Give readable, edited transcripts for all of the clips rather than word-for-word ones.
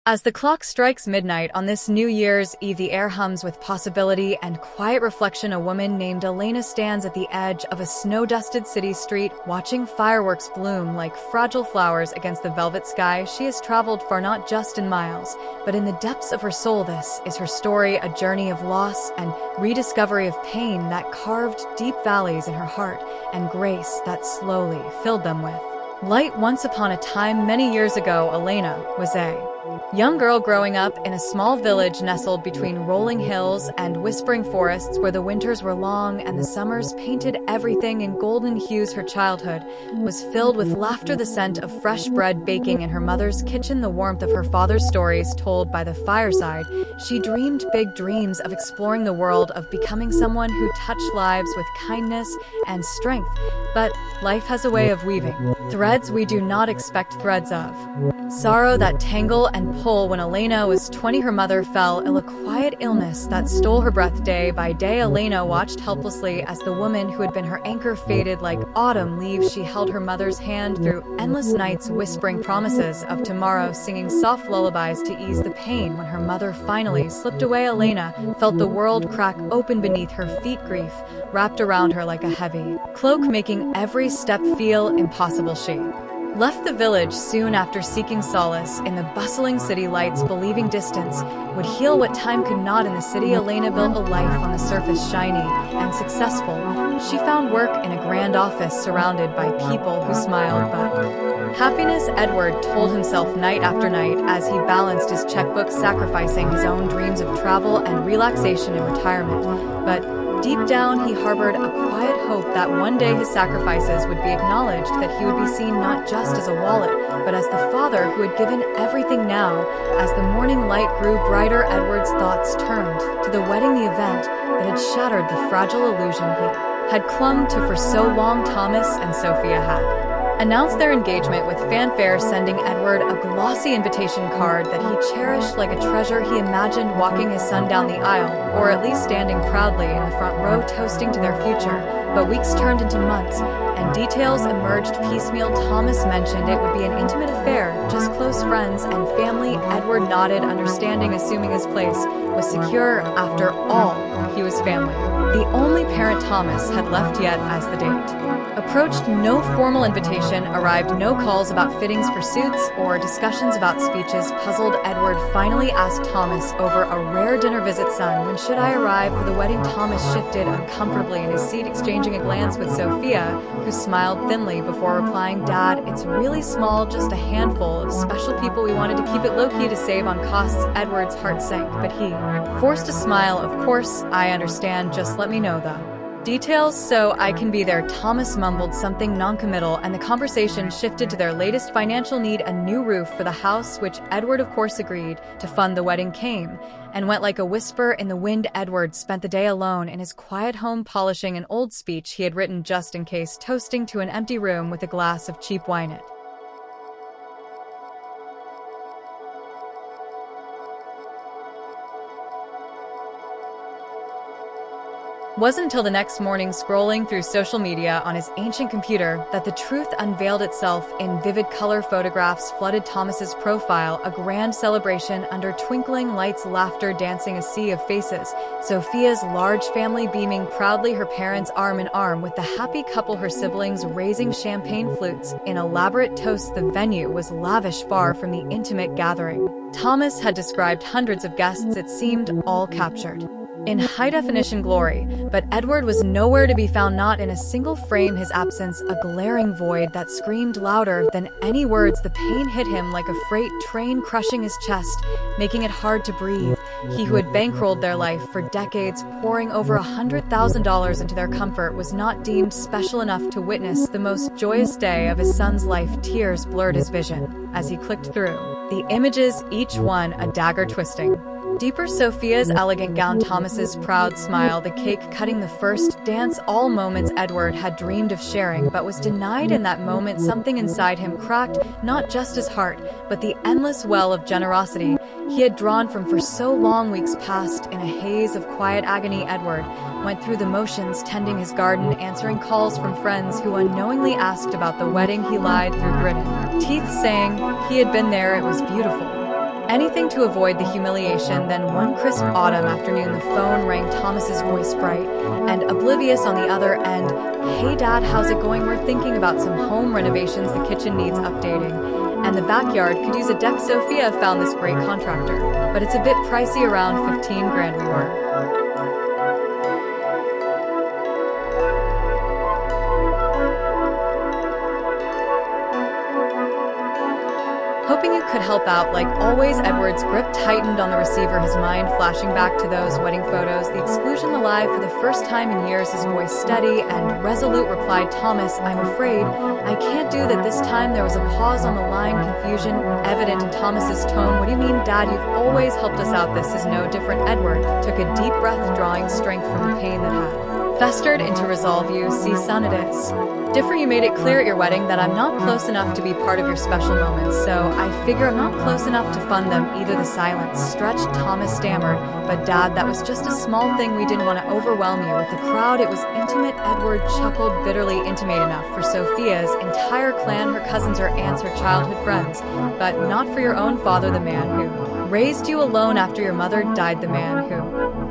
As the clock strikes midnight on this New Year's Eve, the air hums with possibility and quiet reflection. A woman named Elena stands at the edge of a snow-dusted city street, watching fireworks bloom like fragile flowers against the velvet sky. She has traveled far, not just in miles, but in the depths of her soul. This is her story, a journey of loss and rediscovery, of pain that carved deep valleys in her heart and grace that slowly filled them with light. Once upon a time, many years ago, Elena was a young girl growing up in a small village nestled between rolling hills and whispering forests, where the winters were long and the summers painted everything in golden hues. Her childhood was filled with laughter, the scent of fresh bread baking in her mother's kitchen, the warmth of her father's stories told by the fireside. She dreamed big dreams of exploring the world, of becoming someone who touched lives with kindness and strength. But life has a way of weaving threads we do not expect, threads of sorrow that tangle and pull. When Elena was 20, her mother fell ill, a quiet illness that stole her breath. Day by day, Elena watched helplessly as the woman who had been her anchor faded like autumn leaves. She held her mother's hand through endless nights, whispering promises of tomorrow, singing soft lullabies to ease the pain. When her mother finally slipped away, Elena felt the world crack open beneath her feet, grief wrapped around her like a heavy cloak, making every step feel impossible. She left the village soon after, seeking solace in the bustling city lights, believing distance would heal what time could not. In the city, Elena built a life on the surface, shiny and successful. She found work in a grand office surrounded by people who smiled, but happiness, Edward told himself night after night as he balanced his checkbook, sacrificing his own dreams of travel and relaxation in retirement. But deep down, he harbored a quiet hope that one day his sacrifices would be acknowledged, that he would be seen not just as a wallet, but as the father who had given everything. Now, as the morning light grew brighter, Edward's thoughts turned to the wedding, the event that had shattered the fragile illusion he had clung to for so long. Thomas and Sophia had announced their engagement with fanfare, sending Edward a glossy invitation card that he cherished like a treasure. He imagined walking his son down the aisle, or at least standing proudly in the front row, toasting to their future. But weeks turned into months, and details emerged piecemeal. Thomas mentioned it would be an intimate affair, just close friends and family. Edward nodded, understanding, assuming his place was secure. After all, he was family. The only parent Thomas had left yet as the date approached. No formal invitation arrived, no calls about fittings for suits or discussions about speeches. Puzzled, Edward finally asked Thomas over a rare dinner visit, "Son, when should I arrive for the wedding?" Thomas shifted uncomfortably in his seat, exchanging a glance with Sophia, who smiled thinly before replying, "Dad, it's really small, just a handful of special people. We wanted to keep it low-key to save on costs." Edward's heart sank, but he forced a smile. "Of course, I understand. Just let me know the details so I can be there." Thomas mumbled something noncommittal, and the conversation shifted to their latest financial need, a new roof for the house, which Edward of course agreed to fund. The wedding came and went like a whisper in the wind. Edward spent the day alone in his quiet home, polishing an old speech he had written just in case, toasting to an empty room with a glass of cheap wine. It wasn't until the next morning, scrolling through social media on his ancient computer, that the truth unveiled itself. In vivid color, photographs flooded Thomas's profile, a grand celebration under twinkling lights, laughter dancing a sea of faces. Sophia's large family beaming proudly, her parents arm in arm with the happy couple, her siblings raising champagne flutes in elaborate toasts. The venue was lavish, far from the intimate gathering Thomas had described. Hundreds of guests, it seemed, all captured in high-definition glory, but Edward was nowhere to be found, not in a single frame, his absence a glaring void that screamed louder than any words. The pain hit him like a freight train, crushing his chest, making it hard to breathe. He who had bankrolled their life for decades, pouring over $100,000 into their comfort, was not deemed special enough to witness the most joyous day of his son's life. Tears blurred his vision as he clicked through the images, each one a dagger twisting deeper. Sophia's elegant gown, Thomas's proud smile, the cake cutting, the first dance, all moments Edward had dreamed of sharing but was denied. In that moment, something inside him cracked, not just his heart, but the endless well of generosity he had drawn from for so long. Weeks passed in a haze of quiet agony. Edward went through the motions, tending his garden, answering calls from friends who unknowingly asked about the wedding. He lied through gritted teeth, saying he had been there, it was beautiful. Anything to avoid the humiliation. Then one crisp autumn afternoon, the phone rang, Thomas's voice bright and oblivious on the other end. "Hey Dad, how's it going? We're thinking about some home renovations. The kitchen needs updating, and the backyard could use a deck. Sophia found this great contractor, but it's a bit pricey, around 15 grand we were." Hoping you could help out, like always. Edward's grip tightened on the receiver, his mind flashing back to those wedding photos, the exclusion alive for the first time in years. His voice steady and resolute replied, "Thomas, I'm afraid I can't do that this time." There was a pause on the line, confusion evident in Thomas's tone. "What do you mean, Dad? You've always helped us out. This is no different." Edward took a deep breath, drawing strength from the pain that had festered into resolve. "You see, son, it is different. You made it clear at your wedding that I'm not close enough to be part of your special moments, so I figure I'm not close enough to fund them either." The silence stretched. Thomas stammered, "But Dad, that was just a small thing. We didn't want to overwhelm you with the crowd. It was intimate." Edward chuckled bitterly. "Intimate enough for Sophia's entire clan, her cousins, her aunts, her childhood friends, but not for your own father, the man who raised you alone after your mother died, the man who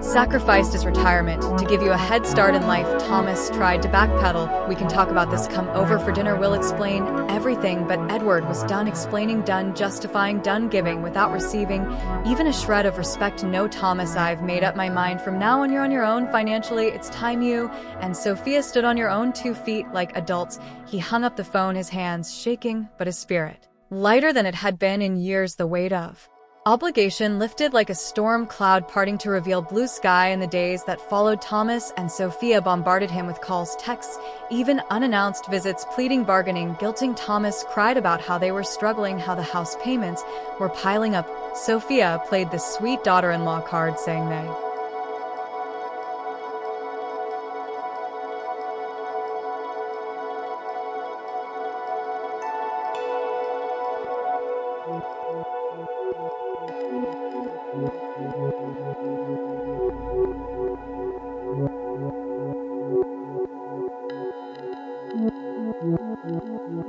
sacrificed his retirement to give you a head start in life." Thomas tried to backpedal. "We can talk about this. Come over for dinner. We'll explain everything." But Edward was done explaining, done justifying, done giving without receiving even a shred of respect. "No, Thomas, I've made up my mind. From now on, you're on your own financially. It's time you and Sophia stood on your own 2 feet like adults." He hung up the phone, his hands shaking, but his spirit lighter than it had been in years. The weight of obligation lifted like a storm cloud parting to reveal blue sky. In the days that followed, Thomas and Sophia bombarded him with calls, texts, even unannounced visits, pleading, bargaining, guilting. Thomas cried about how they were struggling, how the house payments were piling up. Sophia played the sweet daughter-in-law card, saying they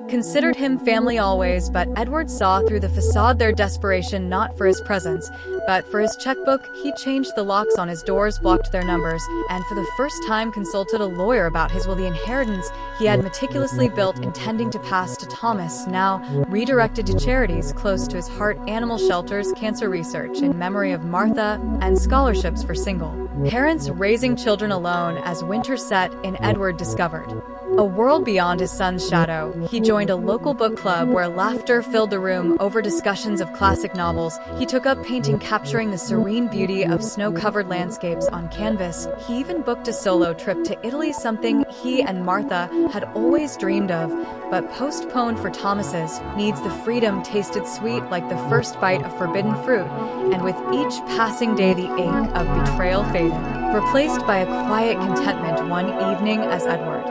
considered him family always. But Edward saw through the facade, their desperation, not for his presence, but for his checkbook. He changed the locks on his doors, blocked their numbers, and for the first time consulted a lawyer about his will. The inheritance he had meticulously built, intending to pass to Thomas, now redirected to charities close to his heart: animal shelters, cancer research in memory of Martha, and scholarships for single parents raising children alone. As winter set in, Edward discovered a world beyond his son's shadow. He joined a local book club where laughter filled the room over discussions of classic novels. He took up painting, capturing the serene beauty of snow-covered landscapes on canvas. He even booked a solo trip to Italy, something he and Martha had always dreamed of, but postponed for Thomas's needs. The freedom tasted sweet like the first bite of forbidden fruit, and with each passing day the ache of betrayal faded, replaced by a quiet contentment. One evening, as Edward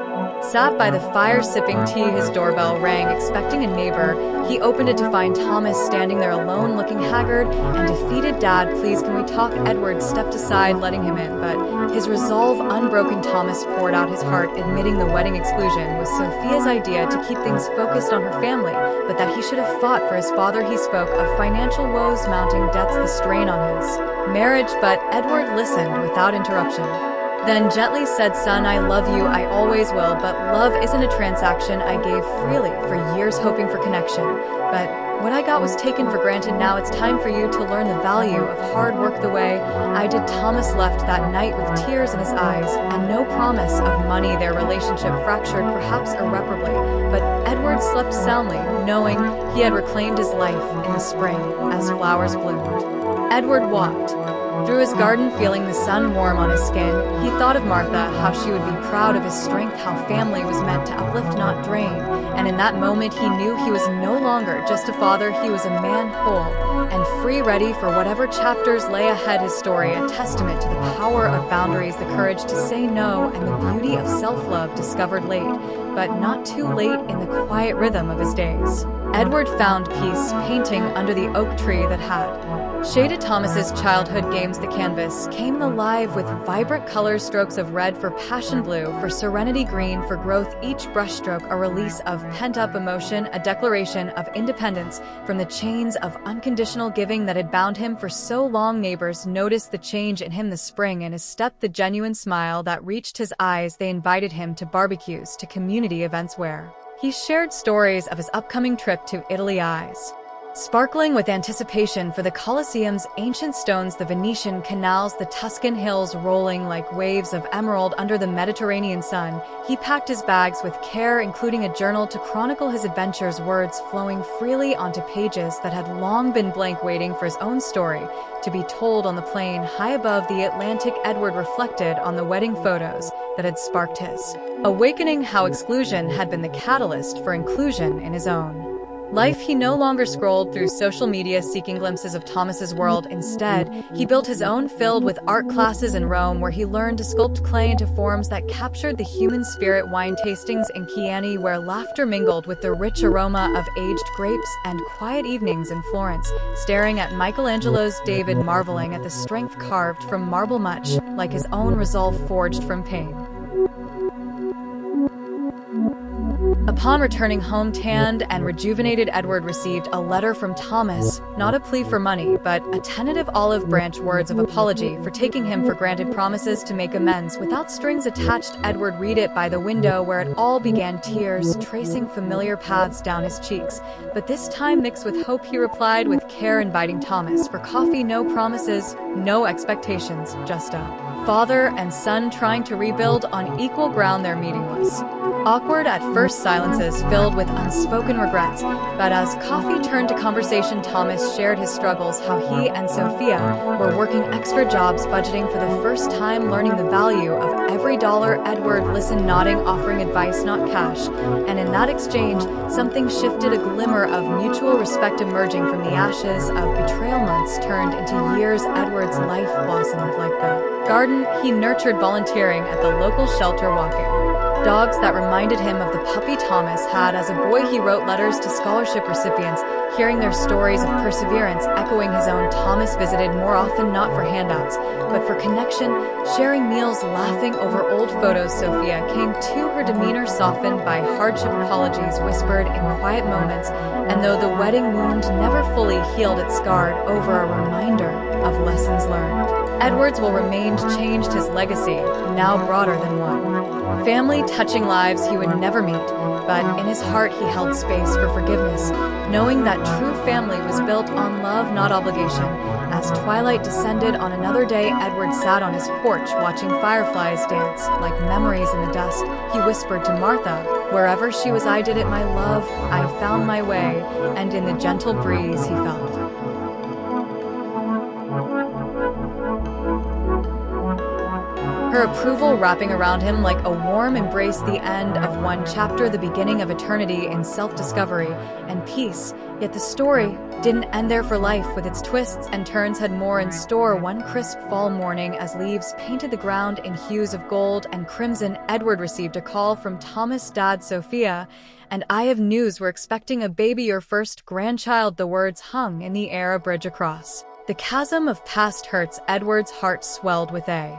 sat by the fire sipping tea, his doorbell rang, expecting a neighbor. He opened it to find Thomas standing there alone, looking haggard and defeated. "Dad, please, can we talk?" Edward stepped aside, letting him in, but his resolve unbroken. Thomas poured out his heart, admitting the wedding exclusion was Sophia's idea to keep things focused on her family, but that he should have fought for his father. He spoke of financial woes, mounting debts, the strain on his marriage, but Edward listened without interruption. Then gently said, "Son, I love you, I always will, but love isn't a transaction. I gave freely for years hoping for connection, but what I got was taken for granted. Now it's time for you to learn the value of hard work the way I did." Thomas left that night with tears in his eyes and no promise of money. Their relationship fractured, perhaps irreparably, but Edward slept soundly, knowing he had reclaimed his life in the spring as flowers bloomed. Edward walked through his garden, feeling the sun warm on his skin. He thought of Martha, how she would be proud of his strength, how family was meant to uplift, not drain. And in that moment, he knew he was no longer just a father. He was a man, whole and free, ready for whatever chapters lay ahead. His story, a testament to the power of boundaries, the courage to say no, and the beauty of self-love discovered late, but not too late, in the quiet rhythm of his days. Edward found peace painting under the oak tree that had shaded Thomas's childhood games. The canvas came alive with vibrant color strokes of red for passion blue, for serenity green, for growth, each brushstroke a release of pent-up emotion, a declaration of independence from the chains of unconditional giving that had bound him for so long. Neighbors noticed the change in him, the spring in his step, the genuine smile that reached his eyes. They invited him to barbecues, to community events where he shared stories of his upcoming trip to Italy, eyes sparkling with anticipation for the Colosseum's ancient stones, the Venetian canals, the Tuscan hills rolling like waves of emerald under the Mediterranean sun. He packed his bags with care, including a journal to chronicle his adventures, words flowing freely onto pages that had long been blank, waiting for his own story to be told. On the plain high above the Atlantic, Edward reflected on the wedding photos that had sparked his awakening, how exclusion had been the catalyst for inclusion in his own life. He no longer scrolled through social media seeking glimpses of Thomas's world. Instead, he built his own, filled with art classes in Rome where he learned to sculpt clay into forms that captured the human spirit, wine tastings in Chieti where laughter mingled with the rich aroma of aged grapes, and quiet evenings in Florence, staring at Michelangelo's David, marveling at the strength carved from marble, much like his own resolve forged from pain. Upon returning home, tanned and rejuvenated, Edward received a letter from Thomas, not a plea for money, but a tentative olive branch, words of apology for taking him for granted, promises to make amends without strings attached. Edward read it by the window where it all began, tears tracing familiar paths down his cheeks, but this time mixed with hope. He replied with care, inviting Thomas for coffee. No promises, no expectations, just a father and son trying to rebuild on equal ground. Their meeting was awkward at first, silences filled with unspoken regrets, but as coffee turned to conversation, Thomas shared his struggles, how he and Sophia were working extra jobs, budgeting for the first time, learning the value of every dollar. Edward listened, nodding, offering advice, not cash, and in that exchange, something shifted. A glimmer of mutual respect emerging from the ashes of betrayal. Months turned into years. Edward's life blossomed like the garden he nurtured, volunteering at the local shelter, walking dogs that reminded him of the puppy Thomas had as a boy. He wrote letters to scholarship recipients, hearing their stories of perseverance, echoing his own. Thomas visited more often, not for handouts, but for connection, sharing meals, laughing over old photos. Sophia came to, her demeanor softened by hardship, apologies whispered in quiet moments, and though the wedding wound never fully healed, it scarred over a reminder of lessons learned. Edward's will remained, changed his legacy, now broader than one family, touching lives he would never meet, but in his heart he held space for forgiveness, knowing that true family was built on love, not obligation. As twilight descended on another day, Edward sat on his porch watching fireflies dance like memories in the dusk. He whispered to Martha, wherever she was, I did it, my love, I found my way, and in the gentle breeze he felt her approval wrapping around him like a warm embrace. The end of one chapter, the beginning of eternity in self-discovery and peace. Yet the story didn't end there, for life with its twists and turns had more in store. One crisp fall morning, as leaves painted the ground in hues of gold and crimson, Edward received a call from Thomas' dad, Sophia, and I have news, we're expecting a baby, your first grandchild. The words hung in the air, a bridge across the chasm of past hurts. Edward's heart swelled with a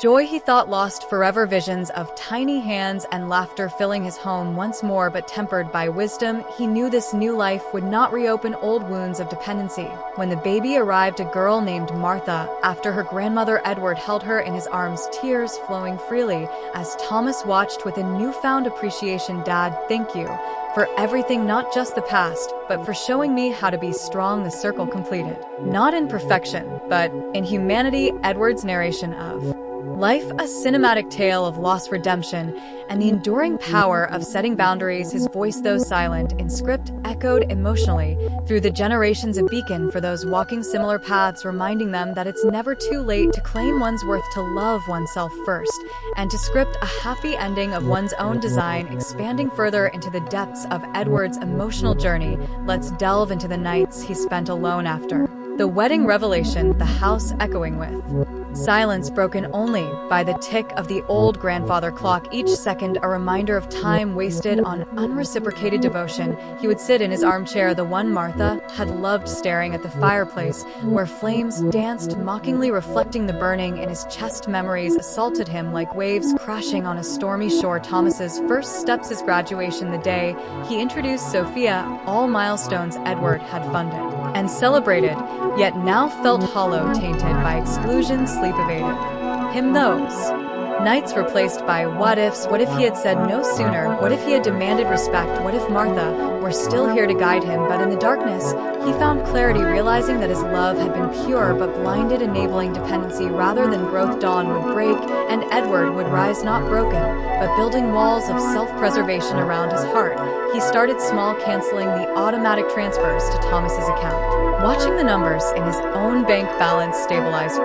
joy he thought lost forever, visions of tiny hands and laughter filling his home once more, but tempered by wisdom. He knew this new life would not reopen old wounds of dependency. When the baby arrived, a girl named Martha, after her grandmother, Edward held her in his arms, tears flowing freely as Thomas watched with a newfound appreciation. Dad, thank you for everything, not just the past, but for showing me how to be strong. The circle completed, not in perfection, but in humanity. Edward's narration of life, a cinematic tale of loss, redemption, and the enduring power of setting boundaries. His voice, though silent in script, echoed emotionally through the generations, a beacon for those walking similar paths, reminding them that it's never too late to claim one's worth, to love oneself first, and to script a happy ending of one's own design. Expanding further into the depths of Edward's emotional journey, let's delve into the nights he spent alone after the wedding revelation, the house echoing with Silence broken only by the tick of the old grandfather clock, each second a reminder of time wasted on unreciprocated devotion. He would sit in his armchair, the one Martha had loved, staring at the fireplace, where flames danced mockingly, reflecting the burning in his chest. Memories assaulted him like waves crashing on a stormy shore. Thomas's first steps, his graduation, the day he introduced Sophia, all milestones Edward had funded and celebrated, yet now felt hollow, tainted by exclusion, sleep evaded him those nights, replaced by what ifs. What if he had said no sooner? What if he had demanded respect? What if Martha were still here to guide him? But in the darkness, he found clarity, realizing that his love had been pure but blinded, enabling dependency rather than growth. Dawn would break, and Edward would rise, not broken, but building walls of self-preservation around his heart. He started small, canceling the automatic transfers to Thomas's account, watching the numbers in his own bank balance stabilize.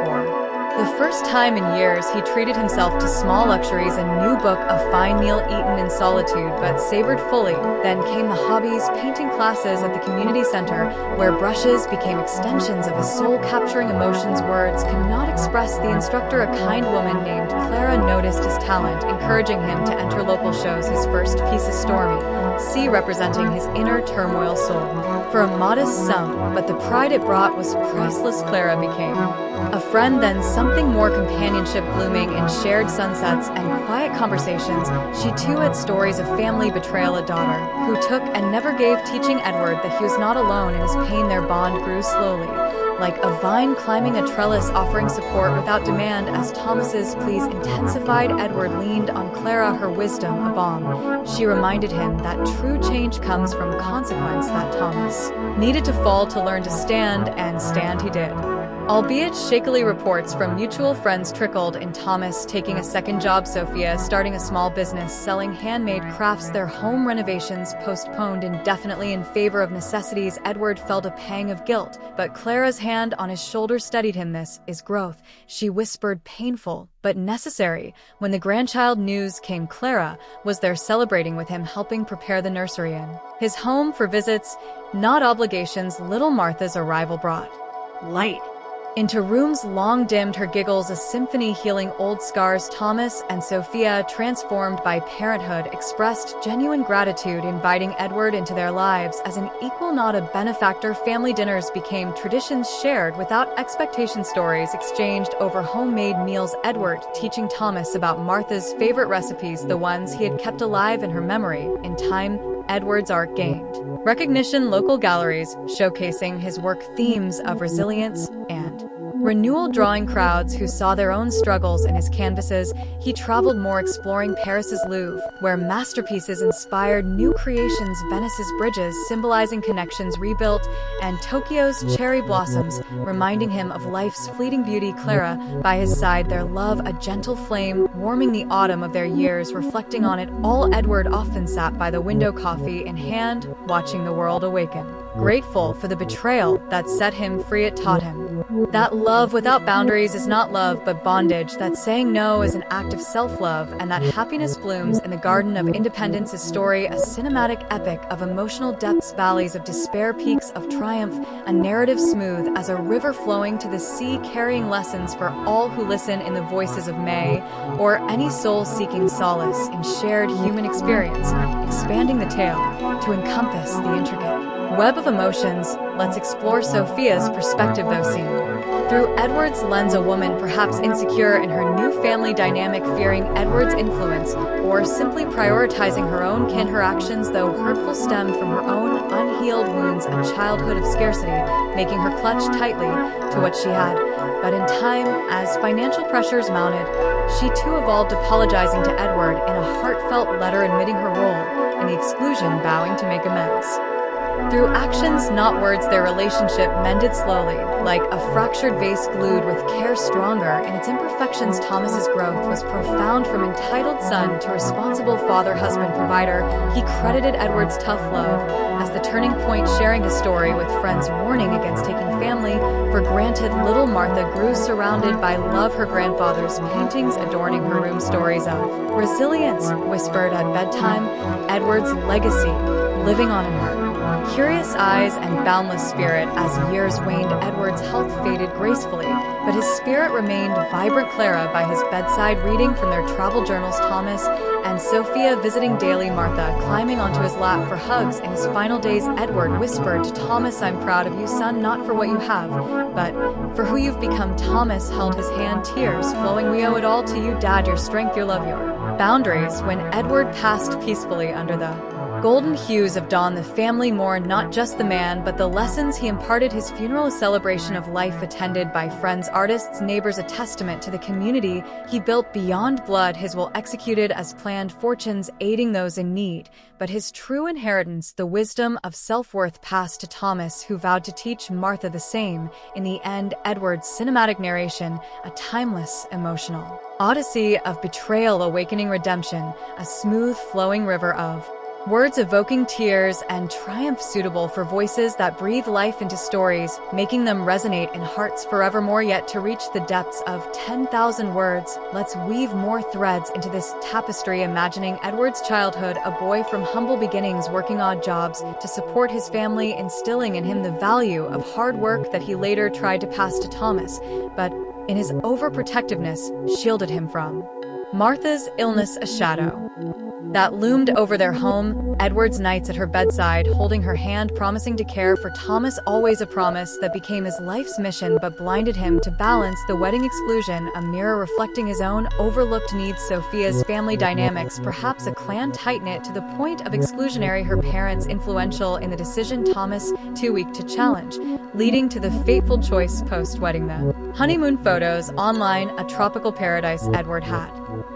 For the first time in years, he treated himself to small luxuries, a new book, a fine meal eaten in solitude but savored fully. Then came the hobbies, painting classes at the community center, where brushes became extensions of his soul, capturing emotions words could not express. The instructor, a kind woman named Clara, noticed his talent, encouraging him to enter local shows. His first piece, a stormy sea, representing his inner turmoil, soul for a modest sum, but the pride it brought was priceless. Clara became a friend, then something more, companionship blooming in shared sunsets and quiet conversations. She too had stories of family betrayal, a daughter who took and never gave, teaching Edward that he was not alone in his pain. Their bond grew slowly, like a vine climbing a trellis, offering support without demand. As Thomas's pleas intensified, Edward leaned on Clara, her wisdom a balm. She reminded him that true change comes from consequence, that Thomas needed to fall to learn to stand, and stand he did. Albeit shakily, reports from mutual friends trickled in. Thomas taking a second job, Sophia starting a small business selling handmade crafts, their home renovations postponed indefinitely in favor of necessities. Edward felt a pang of guilt, but Clara's hand on his shoulder steadied him. This is growth, she whispered, painful but necessary. When the grandchild news came, Clara was there celebrating with him, helping prepare the nursery in his home for visits, not obligations. Little Martha's arrival brought light into rooms long dimmed, her giggles a symphony healing old scars. Thomas and Sophia, transformed by parenthood, expressed genuine gratitude, inviting Edward into their lives as an equal, not a benefactor. Family dinners became traditions shared without expectation, stories exchanged over homemade meals. Edward teaching Thomas about Martha's favorite recipes, the ones he had kept alive in her memory. In time, Edward's art gained recognition, local galleries showcasing his work, themes of resilience and renewal, drawing crowds who saw their own struggles in his canvases. He traveled more, exploring Paris's Louvre, where masterpieces inspired new creations, Venice's bridges symbolizing connections rebuilt, and Tokyo's cherry blossoms reminding him of life's fleeting beauty. Clara by his side, their love a gentle flame warming the autumn of their years. Reflecting on it all, Edward often sat by the window, coffee in hand, watching the world awaken. Grateful for the betrayal that set him free, it taught him that love without boundaries is not love but bondage, that saying no is an act of self-love, and that happiness blooms in the garden of independence. His story, a cinematic epic of emotional depths, valleys of despair, peaks of triumph, a narrative smooth as a river flowing to the sea, carrying lessons for all who listen. In the voices of May, or any soul seeking solace in shared human experience, expanding the tale to encompass the intricate web of emotions. Let's explore Sophia's perspective, though seen through Edward's lens, a woman perhaps insecure in her new family dynamic, fearing Edward's influence, or simply prioritizing her own kin. Her actions, though hurtful, stemmed from her own unhealed wounds, a childhood of scarcity, making her clutch tightly to what she had. But in time, as financial pressures mounted, she too evolved, apologizing to Edward in a heartfelt letter, admitting her role in the exclusion, vowing to make amends. Through actions, not words, their relationship mended slowly, like a fractured vase glued with care, stronger in its imperfections. Thomas's growth was profound, from entitled son to responsible father, husband, provider. He credited Edward's tough love as the turning point, sharing his story with friends, warning against taking family for granted. Little Martha grew surrounded by love, her grandfather's paintings adorning her room, stories of resilience whispered at bedtime, Edward's legacy living on in her. Curious eyes and boundless spirit. As years waned, Edward's health faded gracefully, but his spirit remained vibrant. Clara by his bedside reading from their travel journals, Thomas and Sophia visiting daily, Martha climbing onto his lap for hugs. In his final days, Edward whispered to Thomas, "I'm proud of you, son, not for what you have, but for who you've become." Thomas held his hand, tears flowing. "We owe it all to you, Dad, your strength, your love, your boundaries." When Edward passed peacefully under the golden hues of dawn, the family mourned not just the man, but the lessons he imparted. His funeral, a celebration of life attended by friends, artists, neighbors, a testament to the community he built beyond blood. His will executed as planned, fortunes aiding those in need. But his true inheritance, the wisdom of self-worth, passed to Thomas, who vowed to teach Martha the same. In the end, Edward's cinematic narration, a timeless, emotional odyssey of betrayal, awakening, redemption, a smooth flowing river of words evoking tears and triumph, suitable for voices that breathe life into stories, making them resonate in hearts forevermore. Yet to reach the depths of 10,000 words, let's weave more threads into this tapestry, imagining Edward's childhood, a boy from humble beginnings, working odd jobs to support his family, instilling in him the value of hard work that he later tried to pass to Thomas, but in his overprotectiveness shielded him from Martha's illness, a shadow that loomed over their home. Edward's nights at her bedside, holding her hand, promising to care for Thomas, always a promise that became his life's mission but blinded him to balance. The wedding exclusion, a mirror reflecting his own overlooked needs. Sophia's family dynamics, perhaps a clan tight-knit to the point of exclusionary. Her parents influential in the decision, Thomas too weak to challenge, leading to the fateful choice post-wedding. The honeymoon photos online, a tropical paradise Edward had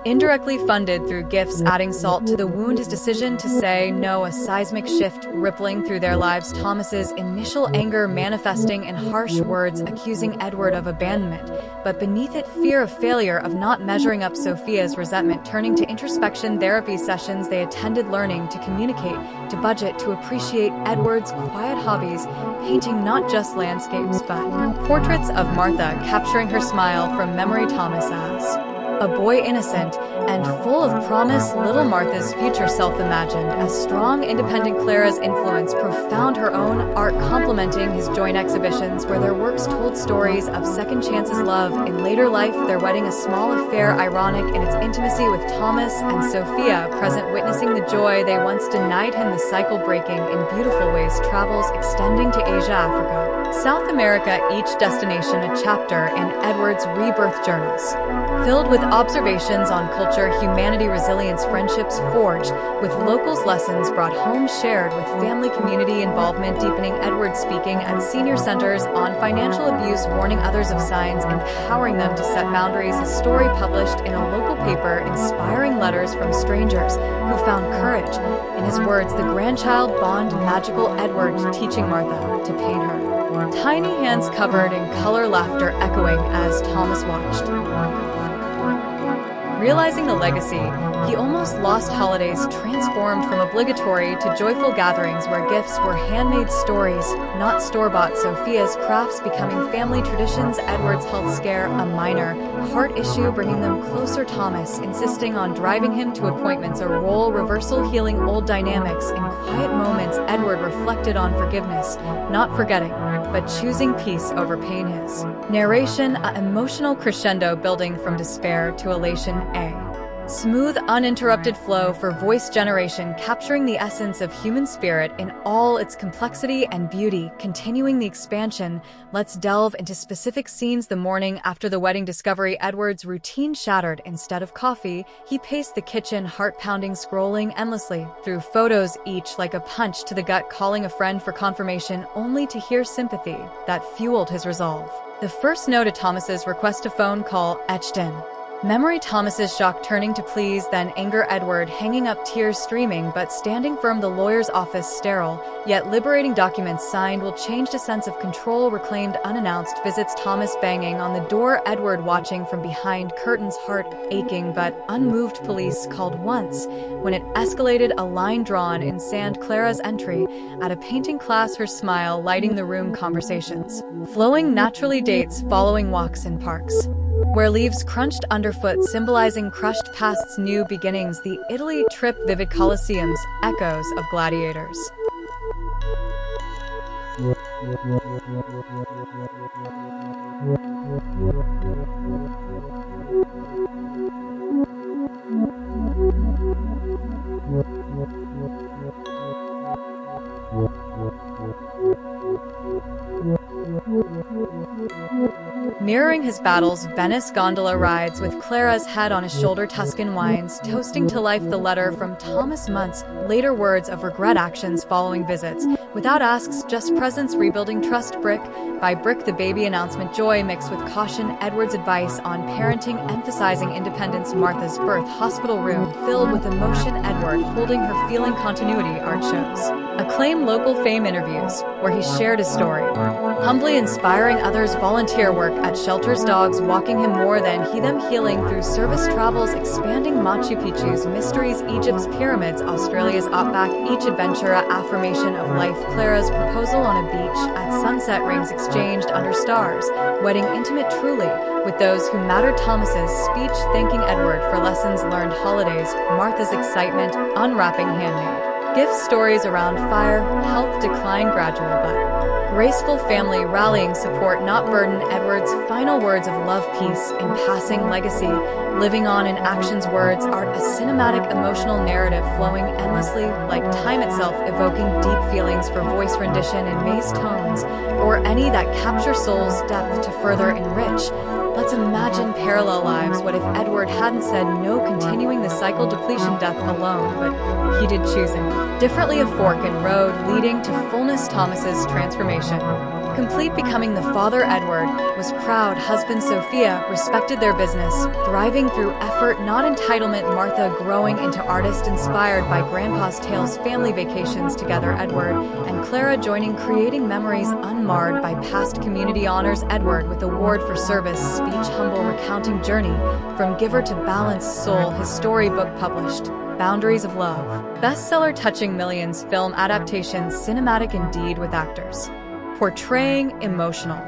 indirectly funded through gifts, adding salt to the wound. His decision to say no, a seismic shift rippling through their lives. Thomas's initial anger manifesting in harsh words, accusing Edward of abandonment, but beneath it, fear of failure, of not measuring up. Sophia's resentment turning to introspection, therapy sessions they attended, learning to communicate, to budget, to appreciate. Edward's quiet hobbies, painting not just landscapes but portraits of Martha, capturing her smile from memory. Thomas as a boy, innocent and full of promise, little Martha's future self imagined as strong, independent. Clara's influence profound, her own art complementing his joint exhibitions where their works told stories of second chances, love in later life. Their wedding, a small affair, ironic in its intimacy, with Thomas and Sophia present, witnessing the joy they once denied him. The cycle breaking in beautiful ways, travels extending to Asia, Africa, South America, each destination a chapter in Edward's rebirth journals, filled with observations on culture, humanity, resilience, friendships forged with locals, lessons brought home, shared with family, community involvement deepening. Edward speaking at senior centers on financial abuse, warning others of signs, empowering them to set boundaries. A story published in a local paper, inspiring letters from strangers who found courage in his words. The grandchild bond, magical Edward teaching Martha to paint her tiny hands covered in color, laughter echoing as Thomas watched. Realizing the legacy, he almost lost. Holidays transformed from obligatory to joyful gatherings where gifts were handmade, stories, not store-bought. Sophia's crafts becoming family traditions. Edward's health scare, a minor heart issue, bringing them closer. Thomas insisting on driving him to appointments, a role reversal, healing old dynamics. In quiet moments, Edward reflected on forgiveness, not forgetting, but choosing peace over pain. His narration, an emotional crescendo building from despair to elation, a smooth, uninterrupted flow for voice generation, capturing the essence of human spirit in all its complexity and beauty. Continuing the expansion, let's delve into specific scenes. The morning after the wedding, discovery, Edward's routine shattered. Instead of coffee, he paced the kitchen, heart-pounding, scrolling endlessly through photos, each like a punch to the gut, calling a friend for confirmation, only to hear sympathy that fueled his resolve. The first no to Thomas's request, a phone call etched in memory. Thomas's shock turning to please, then anger. Edward hanging up, tears streaming but standing firm. The lawyer's office sterile, yet liberating. Documents signed will change. A sense of control reclaimed. Unannounced visits, Thomas banging on the door, Edward watching from behind curtains, heart aching but unmoved. Police called once when it escalated, a line drawn in sand. Clara's entry at a painting class, her smile lighting the room. Conversations flowing naturally, dates following, walks in parks where leaves crunched underfoot, symbolizing crushed pasts, new beginnings. The Italy trip, vivid Colosseums, echoes of gladiators. Mirroring his battles, Venice gondola rides with Clara's head on his shoulder, Tuscan wines, toasting to life the letter from Thomas Muntz, later words of regret, actions following visits, without asks, just presence, rebuilding trust brick by brick, the baby announcement, joy mixed with caution, Edward's advice on parenting, emphasizing independence, Martha's birth, hospital room filled with emotion, Edward holding her, feeling continuity, art shows. Acclaim, local fame interviews, where he shared his story. Humbly inspiring others, volunteer work at shelters, dogs walking him more than he them, healing through service travels, expanding Machu Picchu's mysteries, Egypt's pyramids, Australia's outback, each adventure a affirmation of life, Clara's proposal on a beach at sunset, rings exchanged under stars, wedding intimate truly with those who mattered, Thomas's speech thanking Edward for lessons learned, holidays, Martha's excitement, unwrapping handmade gift stories around fire, health decline gradual but graceful, family rallying, support not burden, Edward's final words of love, peace in passing, legacy living on in actions, words, art, a cinematic emotional narrative flowing endlessly like time itself, evoking deep feelings for voice rendition in May's tones or any that capture soul's depth to further enrich. Let's imagine parallel lives. What if Edward hadn't said no, continuing the cycle, depletion, death alone, but he did choosing differently, a fork in road leading to fullness, Thomas's transformation complete, becoming the father Edward was proud, husband Sophia respected their business, thriving through effort, not entitlement, Martha growing into artist, inspired by grandpa's tales, family vacations together, Edward and Clara joining, creating memories unmarred by past, community honors Edward with award for service, speech humble, recounting journey from giver to balanced soul, his storybook published, Boundaries of Love, bestseller touching millions, film adaptations, cinematic indeed with actors portraying emotional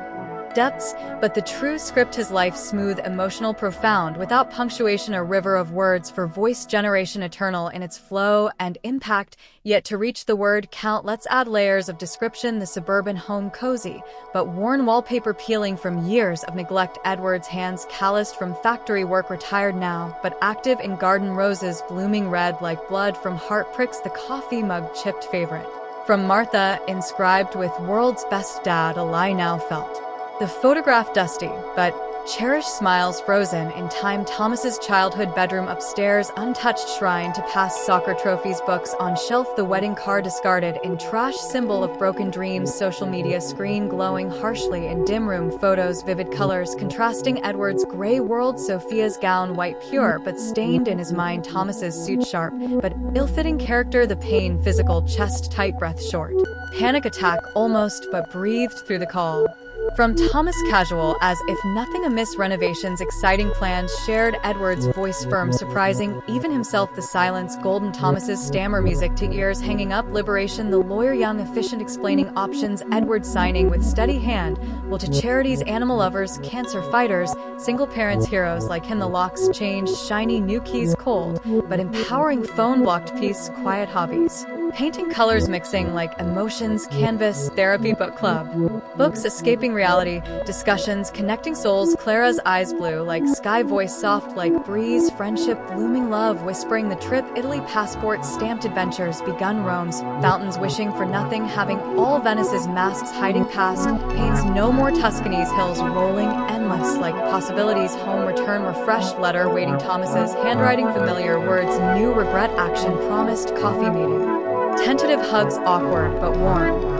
depths, but the true script, his life smooth, emotional, profound, without punctuation, a river of words for voice generation, eternal in its flow and impact, yet to reach the word count, let's add layers of description, the suburban home cozy, but worn wallpaper peeling from years of neglect, Edward's hands calloused from factory work, retired now, but active in garden, roses blooming red like blood from heart pricks, the coffee mug chipped favorite from Martha, inscribed with world's best dad, a lie now felt. The photograph dusty, but cherished smiles frozen in time, Thomas's childhood bedroom upstairs, untouched shrine to past soccer trophies, books on shelf, the wedding car discarded in trash, symbol of broken dreams, social media screen glowing harshly in dim room, photos, vivid colors contrasting Edward's gray world, Sophia's gown white pure but stained in his mind, Thomas's suit sharp but ill-fitting character, the pain physical, chest tight, breath short, panic attack almost but breathed through the call. From Thomas, casual as if nothing amiss, renovations, exciting plans shared, Edward's voice firm, surprising even himself, the silence golden, Thomas's stammer, music to ears hanging up, liberation, the lawyer young, efficient, explaining options, Edward signing with steady hand, will to charities, animal lovers, cancer fighters, single parents, heroes like him, the locks changed, shiny new keys cold, but empowering, phone blocked peace, quiet hobbies, painting colors mixing like emotions, canvas, therapy, book club, books, escaping reality, discussions, connecting souls, Clara's eyes blue like sky, voice soft like breeze, friendship, blooming love, whispering the trip, Italy, passport, stamped adventures, begun roams, fountains, wishing for nothing, having all Venice's masks hiding past, pains no more, Tuscany's hills rolling endless like possibilities, home return, refreshed letter waiting, Thomas's handwriting, familiar words, new regret, action promised, coffee meeting, tentative hugs, awkward but warm,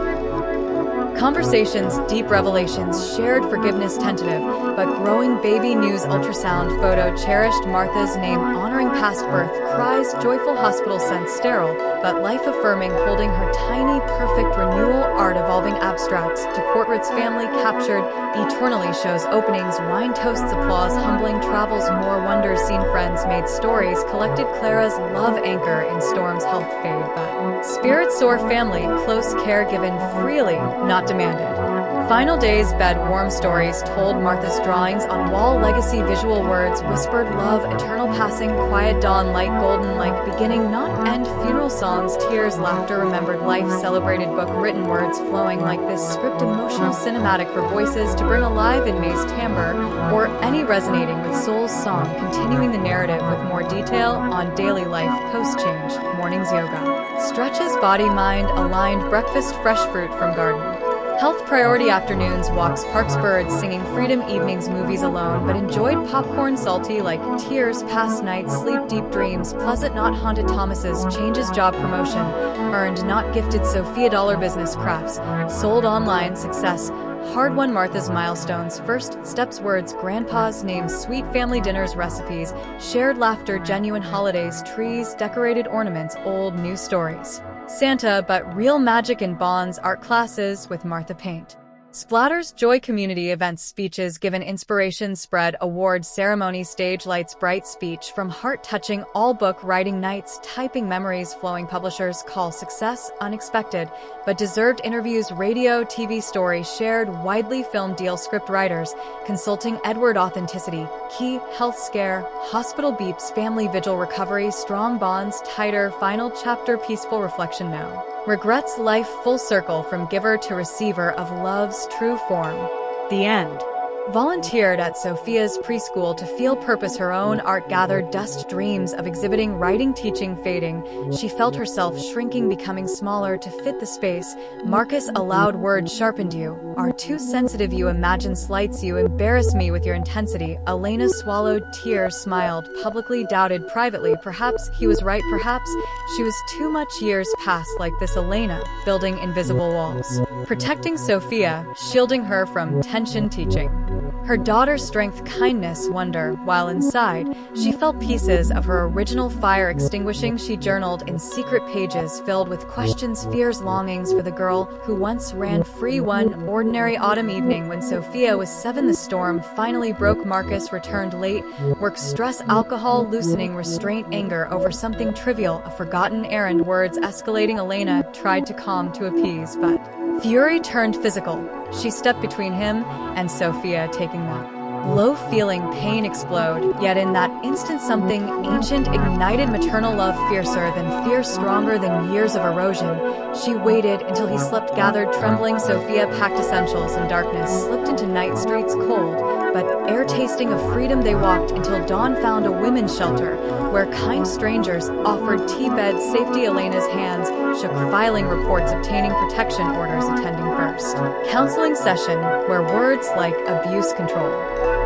conversations, deep revelations, shared forgiveness, tentative but growing, baby news, ultrasound photo, cherished, Martha's name honoring past birth, cries, joyful, hospital sense, sterile but life affirming, holding her tiny perfect renewal, art evolving, abstracts to portraits, family captured eternally, shows openings, wine toasts, applause, humbling, travels, more wonders seen, friends made, stories collected, Clara's love anchor in storms, health fade but spirit soar, family close, care given freely not demanded, Final days bed warm stories told Martha's drawings on wall legacy visual words whispered love, eternal passing, quiet dawn, light golden, like beginning, not end, funeral songs, tears, laughter, remembered life, celebrated book, written words flowing like this script, emotional cinematic for voices to bring alive in May's timbre, or any resonating with soul's song, continuing the narrative with more detail on daily life, post-change, morning's yoga, stretches, body, mind, aligned, breakfast, fresh fruit from garden. Health priority afternoons, walks, parks, birds, singing freedom evenings, movies alone, but enjoyed popcorn salty like tears, past nights, sleep deep dreams, pleasant not haunted Thomas's, changes job promotion, earned not gifted Sophia dollar business crafts, sold online success, hard won Martha's milestones, first steps words, grandpa's names, sweet family dinners recipes, shared laughter, genuine holidays, trees, decorated ornaments, old new stories. Santa, but real magic and bonds, art classes with Martha Paint. Splatters, joy community events, speeches given, inspiration spread, awards, ceremony, stage lights, bright speech, from heart-touching, all book, writing nights, typing memories, flowing publishers call success, unexpected, but deserved interviews, radio, TV stories, shared, widely filmed deal, script writers, consulting, Edward authenticity, key, health scare, hospital beeps, family vigil, recovery, strong bonds, tighter, final chapter, peaceful reflection now. Regrets, life full circle from giver to receiver of love's true form. The end. Volunteered at Sophia's preschool to feel purpose, her own art gathered dust, dreams of exhibiting, writing, teaching, fading. She felt herself shrinking, becoming smaller to fit the space. Marcus, a loud word sharpened you. Are too sensitive, you imagine, slights you, embarrass me with your intensity. Elena swallowed tears, smiled, publicly doubted, privately. Perhaps he was right, perhaps she was too much. Years passed like this, Elena, building invisible walls, protecting Sophia, shielding her from tension, teaching her daughter's strength, kindness, wonder, while inside, she felt pieces of her original fire extinguishing. She journaled in secret pages filled with questions, fears, longings for the girl who once ran free. One ordinary autumn evening when Sophia was 7, the storm finally broke. Marcus returned late, work, stress, alcohol, loosening, restraint, anger over something trivial, a forgotten errand, words escalating. Elena tried to calm, to appease, but fury turned physical. She stepped between him and Sophia, taking the low feeling, pain explode. Yet in that instant something ancient ignited, maternal love, fiercer than fear, stronger than years of erosion. She waited until he slept, gathered, trembling. Sophia packed essentials in darkness, slipped into night streets cold, but air tasting of freedom. They walked until dawn, found a women's shelter where kind strangers offered tea beds, safety. Elena's hands shook, filing reports, obtaining protection orders, attending first counseling session where words like abuse, control,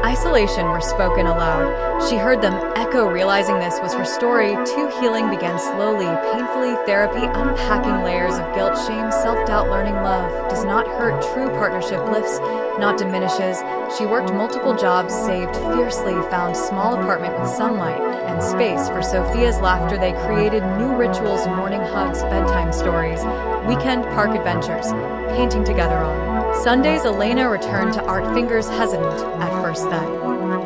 isolation were spoken aloud. She heard them echo, realizing this was her story too. Healing began slowly, painfully. Therapy, unpacking layers of guilt, shame, self-doubt, learning love does not hurt. True partnership lifts, not diminishes. She worked multiple jobs, saved fiercely, found small apartment with sunlight and space for Sophia's laughter. They created new rituals, morning hugs, bedtime stories, weekend park adventures, painting together on Sundays. Elena returned to art, fingers hesitant at first, then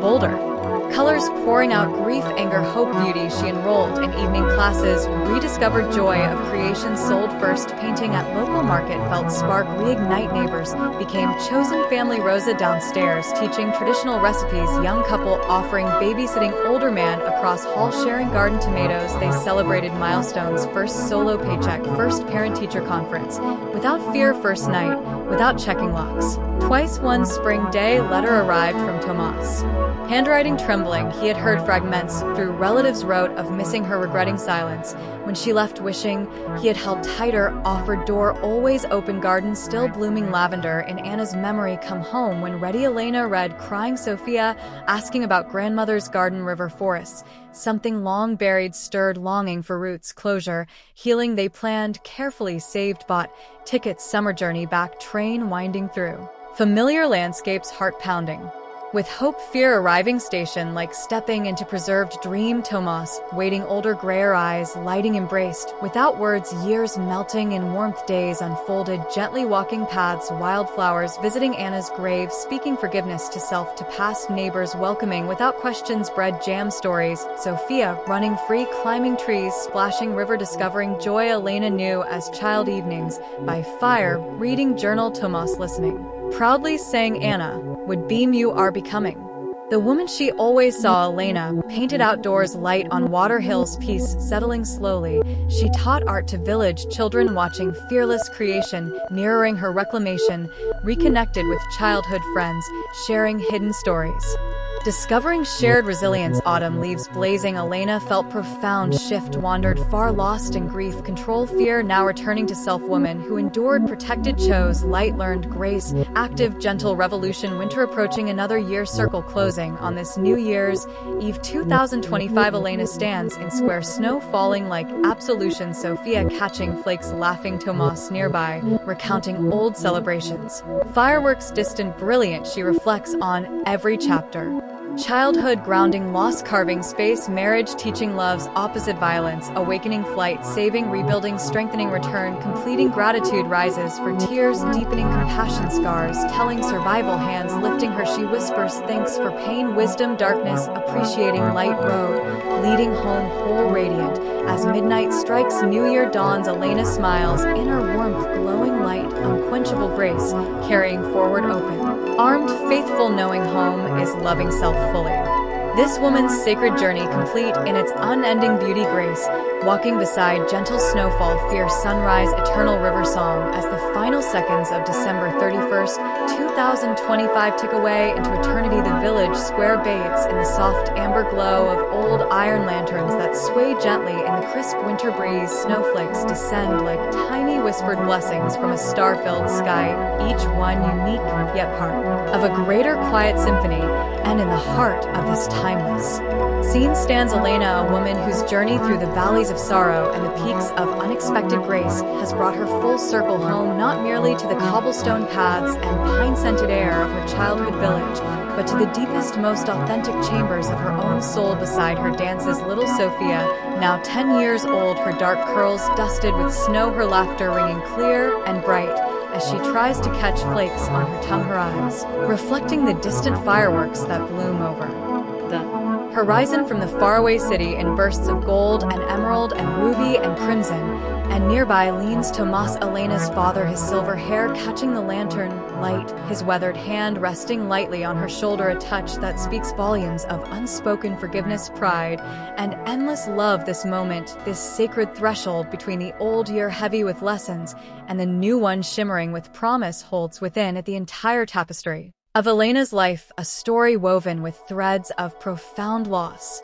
bolder. Colors pouring out, grief, anger, hope, beauty. She enrolled in evening classes, rediscovered joy of creation, sold first painting at local market, felt spark reignite. Neighbors became chosen family. Rosa downstairs teaching traditional recipes, young couple offering babysitting, older man across hall sharing garden tomatoes. They celebrated milestones, first solo paycheck, first parent-teacher conference, without fear, first night, without checking locks. Twice one spring day, letter arrived from Tomas. Handwriting trembling, he had heard fragments through relatives wrote of missing her, regretting silence. When she left, wishing he had held tighter, offered door always open, garden still blooming, lavender in Anna's memory, come home when ready. Elena read, crying. Sophia asking about grandmother's garden, river, forests. Something long buried, stirred, longing for roots, closure, healing. They planned, carefully saved, bought tickets, summer journey back, train winding through familiar landscapes, heart pounding. With hope, fear, arriving station, like stepping into preserved dream. Tomas, waiting, older, grayer eyes, lighting, embraced. Without words, years melting in warmth, days unfolded, gently walking paths, wildflowers, visiting Anna's grave, speaking forgiveness to self, to past neighbors, welcoming, without questions, bread, jam, stories. Sophia, running free, climbing trees, splashing, river, discovering joy. Elena knew as child, evenings by fire, reading, journal. Tomas, listening. proudly saying Anna, would beam you are becoming. The woman she always saw, Elena, painted outdoors light on Water Hill's peace settling slowly. She taught art to village children watching fearless creation, mirroring her reclamation, reconnected with childhood friends, sharing hidden stories. Discovering shared resilience, autumn leaves blazing, Elena felt profound shift, wandered far lost in grief, control fear, now returning to self, woman who endured, protected, chose light, learned grace, active, gentle revolution, winter approaching, another year circle closing. On this New Year's Eve 2025, Elena stands in square, snow falling like absolution, Sophia catching flakes, laughing, Tomas nearby, recounting old celebrations. Fireworks distant, brilliant, she reflects on every chapter. Childhood grounding, loss carving space, marriage teaching love's opposite, violence, awakening, flight, saving, rebuilding, strengthening, return, completing, gratitude rises for tears, deepening, compassion, scars, telling, survival, hands lifting her, she whispers, thanks for pain, wisdom, darkness, appreciating, light, road, leading home, whole, radiant. As midnight strikes, New Year dawns, Elena smiles, inner warmth, glowing light, unquenchable grace, carrying forward open. Armed, faithful, knowing home is loving self fully. This woman's sacred journey complete in its unending beauty, grace, walking beside gentle snowfall, fierce sunrise, eternal river song, as the final seconds of December 31st, 2025 tick away into eternity. The village square bathes in the soft amber glow of old iron lanterns that sway gently in the crisp winter breeze. Snowflakes descend like tiny whispered blessings from a star-filled sky, each one unique yet part of a greater quiet symphony. And in the heart of this timeless scene stands Elena, a woman whose journey through the valleys of sorrow and the peaks of unexpected grace has brought her full circle home, not merely to the cobblestone paths and pine-scented air of her childhood village, but to the deepest, most authentic chambers of her own soul. Beside her dances little Sophia, now 10 years old, her dark curls dusted with snow, her laughter ringing clear and bright as she tries to catch flakes on her tongue, her eyes reflecting the distant fireworks that bloom over the horizon from the faraway city in bursts of gold and emerald and ruby and crimson. And nearby leans Tomas, Elena's father, his silver hair catching the lantern light, his weathered hand resting lightly on her shoulder, a touch that speaks volumes of unspoken forgiveness, pride, and endless love. This moment, this sacred threshold between the old year heavy with lessons and the new one shimmering with promise, holds within it the entire tapestry of Elena's life, a story woven with threads of profound loss,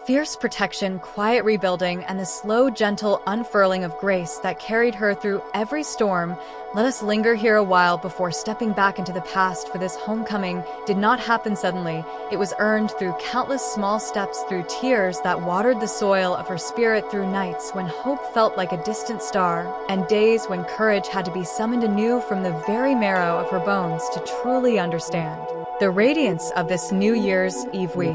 fierce protection, quiet rebuilding, and the slow, gentle unfurling of grace that carried her through every storm. Let us linger here a while before stepping back into the past, for this homecoming did not happen suddenly. It was earned through countless small steps, through tears that watered the soil of her spirit, through nights when hope felt like a distant star, and days when courage had to be summoned anew from the very marrow of her bones to truly understand the radiance of this New Year's Eve. We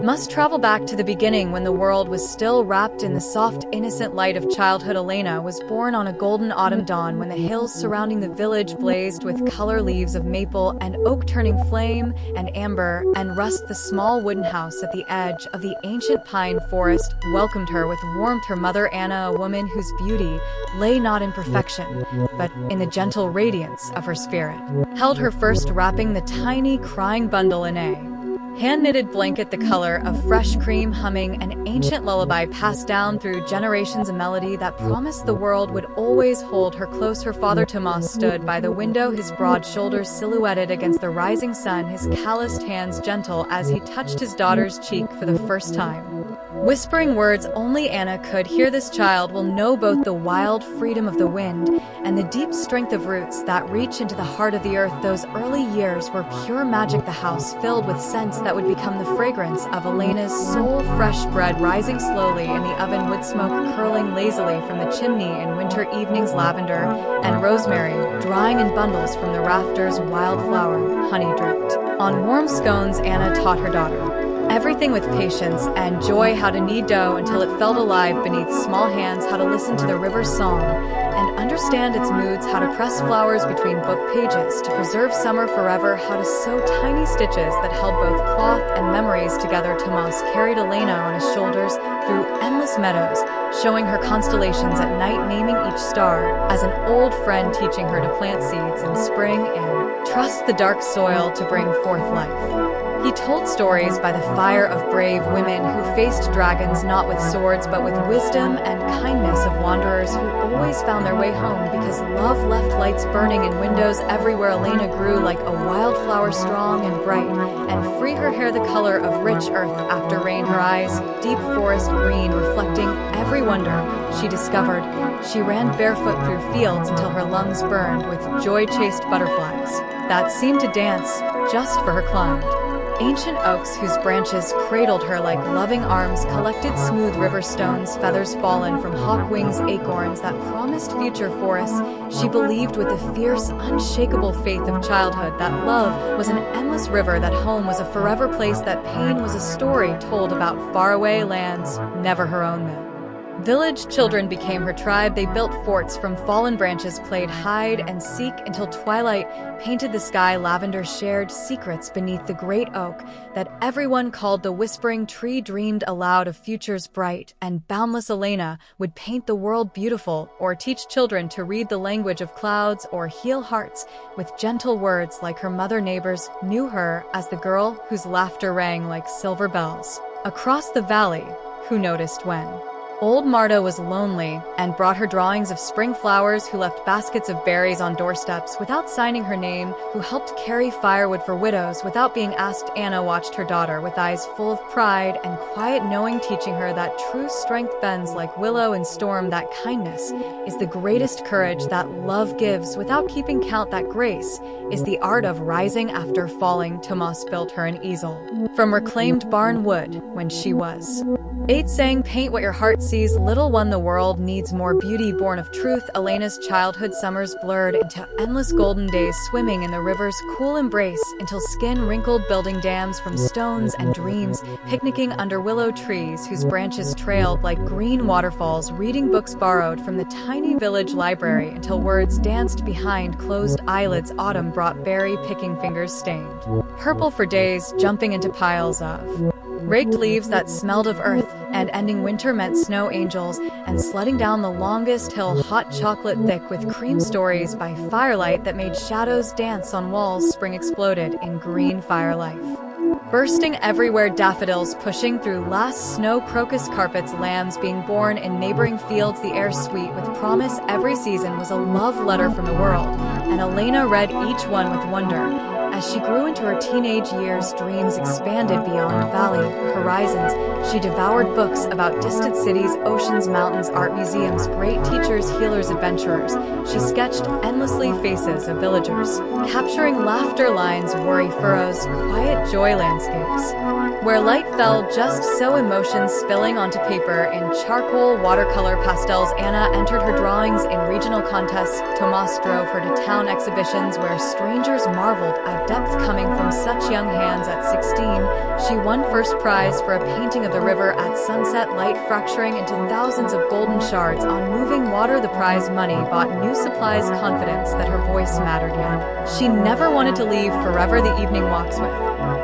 must travel back to the beginning, when the world was still wrapped in the soft, innocent light of childhood. Elena was born on a golden autumn dawn, when the hills surrounding the village blazed with color, leaves of maple and oak turning flame and amber and rust. The small wooden house at the edge of the ancient pine forest welcomed her with warmth. Her mother, Anna, a woman whose beauty lay not in perfection, but in the gentle radiance of her spirit, held her first, wrapping the tiny crying bundle in a hand-knitted blanket, the color of fresh cream, humming an ancient lullaby passed down through generations, a melody that promised the world would always hold her close. Her father, Tomas, stood by the window, his broad shoulders silhouetted against the rising sun, his calloused hands gentle as he touched his daughter's cheek for the first time, whispering words only Anna could hear. This child will know both the wild freedom of the wind and the deep strength of roots that reach into the heart of the earth. Those early years were pure magic, the house filled with scents that would become the fragrance of Elena's soul, fresh bread rising slowly in the oven, wood smoke curling lazily from the chimney in winter evenings, lavender and rosemary drying in bundles from the rafters, wildflower honey dripped on warm scones. Anna taught her daughter everything with patience and joy, how to knead dough until it felt alive beneath small hands, how to listen to the river's song and understand its moods, how to press flowers between book pages to preserve summer forever, how to sew tiny stitches that held both cloth and memories together. Tomas carried Elena on his shoulders, through endless meadows, showing her constellations at night, naming each star, as an old friend teaching her to plant seeds in spring and trust the dark soil to bring forth life. He told stories by the fire of brave women who faced dragons not with swords but with wisdom and kindness of wanderers who always found their way home because love left lights burning in windows everywhere. Elena grew like a wildflower, strong and bright, and free, her hair the color of rich earth after rain, her eyes deep forest green, reflecting every wonder she discovered. She ran barefoot through fields until her lungs burned with joy-chased butterflies that seemed to dance just for her climb. Ancient oaks whose branches cradled her like loving arms collected smooth river stones, feathers fallen from hawk wings, acorns that promised future forests. She believed with the fierce, unshakable faith of childhood that love was an endless river, that home was a forever place, that pain was a story told about faraway lands, never her own though. Village children became her tribe. They built forts from fallen branches, played hide and seek until twilight painted the sky lavender, shared secrets beneath the great oak that everyone called the whispering tree, dreamed aloud of futures bright and boundless. Elena would paint the world beautiful, or teach children to read the language of clouds, or heal hearts with gentle words. Like her mother, neighbors knew her as the girl whose laughter rang like silver bells across the valley, who noticed when Old Marta was lonely and brought her drawings of spring flowers, who left baskets of berries on doorsteps without signing her name, who helped carry firewood for widows without being asked. Anna watched her daughter with eyes full of pride and quiet knowing, teaching her that true strength bends like willow in storm, that kindness is the greatest courage, that love gives without keeping count, that grace is the art of rising after falling. Tomas built her an easel from reclaimed barn wood when she was 8, saying, "Paint what your heart sees, little one, the world needs more beauty born of truth." Elena's childhood summers blurred into endless golden days, swimming in the river's cool embrace until skin wrinkled, building dams from stones and dreams, picnicking under willow trees whose branches trailed like green waterfalls, reading books borrowed from the tiny village library until words danced behind closed eyelids. Autumn brought berry-picking fingers stained purple for days, jumping into piles of raked leaves that smelled of earth, and ending winter meant snow angels and sledding down the longest hill, hot chocolate thick with cream, stories by firelight that made shadows dance on walls. Spring exploded in green fire life, bursting everywhere, daffodils pushing through last snow, crocus carpets, lambs being born in neighboring fields, the air sweet with promise. Every season was a love letter from the world, and Elena read each one with wonder. As she grew into her teenage years, dreams expanded beyond valley horizons. She devoured books about distant cities, oceans, mountains, art museums, great teachers, healers, adventurers. She sketched endlessly faces of villagers, capturing laughter lines, worry furrows, quiet joy landscapes. Where light fell, just so emotions spilling onto paper in charcoal, watercolor, pastels. Anna entered her drawings in regional contests. Tomas drove her to town exhibitions where strangers marveled at depth coming from such young hands. At 16, she won first prize for a painting of the river at sunset, light fracturing into thousands of golden shards on moving water. The prize money bought new supplies, confidence that her voice mattered, yet she never wanted to leave forever the evening walks with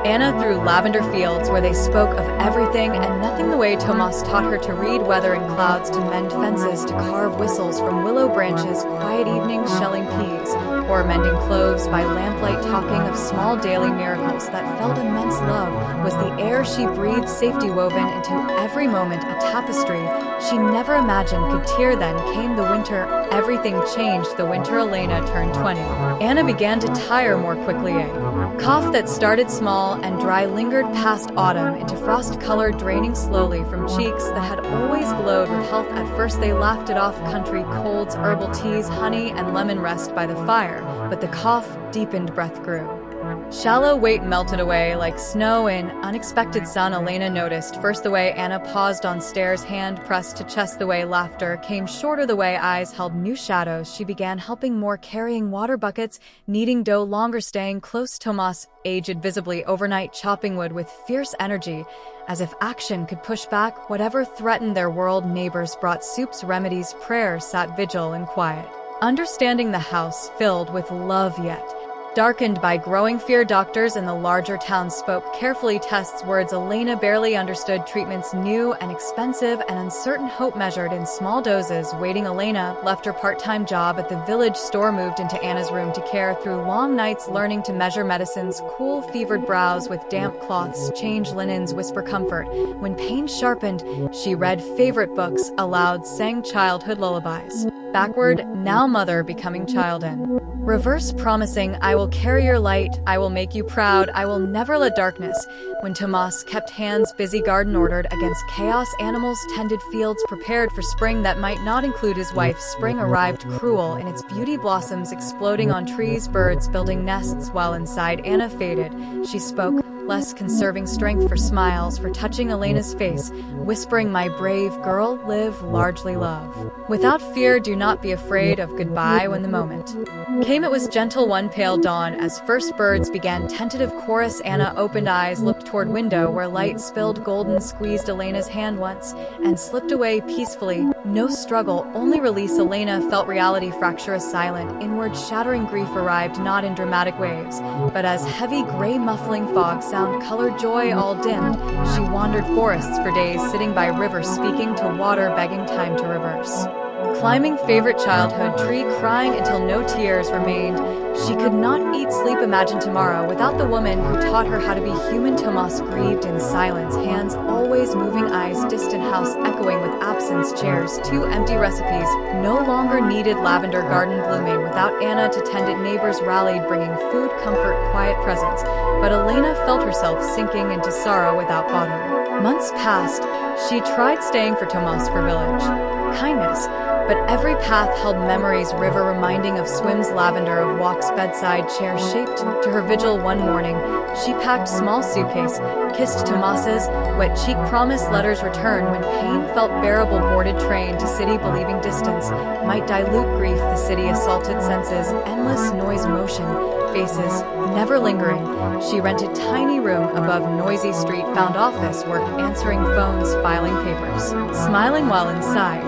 Anna through lavender fields where they spoke of everything and nothing. The way Tomas taught her to read weather in clouds, to mend fences, to carve whistles from willow branches, quiet evenings shelling peas, or mending cloves by lamplight, talking of small daily miracles that felt immense. Love was the air she breathed, safety woven into every moment, a tapestry she never imagined could tear. Then came the winter, everything changed. The winter Elena turned 20. Anna began to tire more quickly. A cough that started small and dry lingered past autumn into frost-colored, draining slowly from cheeks that had always glowed with health. At first they laughed it off, country colds, herbal teas, honey and lemon rest by the fire, but the cough deepened, breath grew shallow, weight melted away like snow in unexpected sun. Elena noticed first the way Anna paused on stairs, hand pressed to chest, the way laughter came shorter, the way eyes held new shadows. She began helping more, carrying water buckets, kneading dough longer, staying close. Tomas, aged visibly, overnight chopping wood with fierce energy, as if action could push back whatever threatened their world. Neighbors brought soups, remedies, prayers, sat vigil in quiet, understanding the house filled with love. Yet Darkened by growing fear, doctors in the larger towns spoke carefully. Tests, words Elena barely understood, treatments new and expensive, and uncertain hope measured in small doses. Waiting, Elena left her part-time job at the village store, moved into Anna's room to care through long nights, learning to measure medicines, cool fevered brows with damp cloths, change linens, whisper comfort. When pain sharpened, she read favorite books aloud, sang childhood lullabies. Backward, now mother becoming child in reverse, promising, I will carry your light, I will make you proud, I will never let darkness. When Tomas kept hands busy, garden ordered against chaos, animals tended, fields prepared for spring that might not include his wife. Spring arrived cruel in its beauty, blossoms exploding on trees, birds building nests, while inside Anna faded. She spoke less, conserving strength for smiles, for touching Elena's face, whispering, my brave girl, live, largely love. Without fear, do not be afraid of goodbye. When the moment came, it was gentle, one pale dawn. As first birds began tentative chorus, Anna opened eyes, looked toward window where light spilled golden, squeezed Elena's hand once, and slipped away peacefully. No struggle, only release. Elena felt reality fracture, a silent, inward shattering grief arrived, not in dramatic waves, but as heavy gray muffling fog, sound, color, joy all dimmed. She wandered forests for days, sitting by rivers, speaking to water, begging time to reverse. Climbing favorite childhood tree, crying until no tears remained. She could not eat, sleep, imagine tomorrow without the woman who taught her how to be human. Tomas grieved in silence, hands always moving, eyes distant, house echoing with absence, chairs two empty, recipes no longer needed, lavender garden blooming without Anna to tend it. Neighbors rallied, bringing food, comfort, quiet presence. But Elena felt herself sinking into sorrow without bottom. Months passed. She tried staying for Tomas, for village kindness, but every path held memories, river reminding of swims, lavender of walks, bedside chair shaped to her vigil. One morning, she packed small suitcase, kissed Tomas's wet cheek, promised letters return. When pain felt bearable, boarded train to city, believing distance might dilute grief. The city assaulted senses, endless noise, motion, faces never lingering. She rented tiny room above noisy street, found office work, answering phones, filing papers, smiling while inside.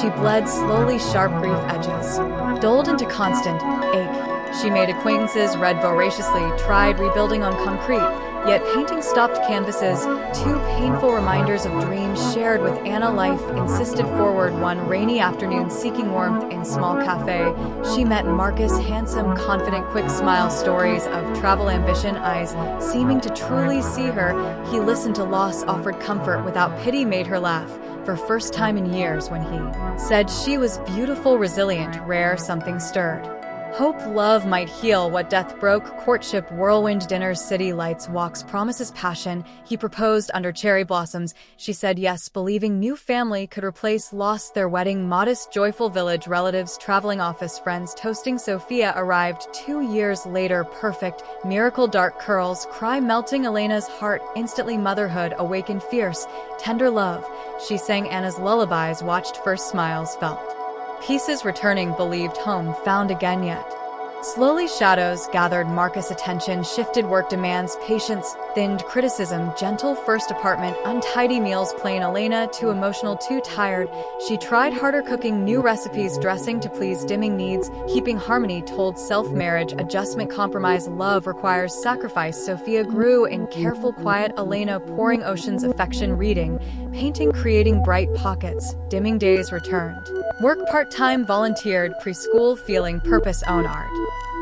She bled slowly, sharp grief edges dulled into constant ache. She made acquaintances, read voraciously, tried rebuilding on concrete, yet painting stopped canvases. Two painful reminders of dreams shared with Anna. Life insisted forward. One rainy afternoon, seeking warmth in small cafe, she met Marcus, handsome, confident, quick smile, stories of travel, ambition, eyes seeming to truly see her. He listened to loss, offered comfort without pity, made her laugh for first time in years when he said she was beautiful, resilient, rare. Something stirred. Hope love might heal what death broke. Courtship, whirlwind dinners, city lights, walks, promises, passion. He proposed under cherry blossoms. She said yes, believing new family could replace loss. Their wedding, modest, joyful, village relatives, traveling, office friends toasting. Sophia arrived 2 years later, perfect, miracle, dark curls, cry melting Elena's heart. Instantly motherhood awakened, fierce, tender love. She sang Anna's lullabies, watched first smiles, felt pieces returning, believed home found again. Yet slowly shadows gathered. Marcus' attention shifted, work demands, patience thinned, criticism, gentle first apartment, untidy meals, plain. Elena too emotional, too tired. She tried harder, cooking new recipes, dressing to please dimming needs, keeping harmony, told self, marriage, adjustment, compromise, love requires sacrifice. Sophia grew in careful quiet, Elena pouring oceans, affection, reading, painting, creating bright pockets. Dimming days returned. Work part-time, volunteered, preschool, feeling purpose, own art.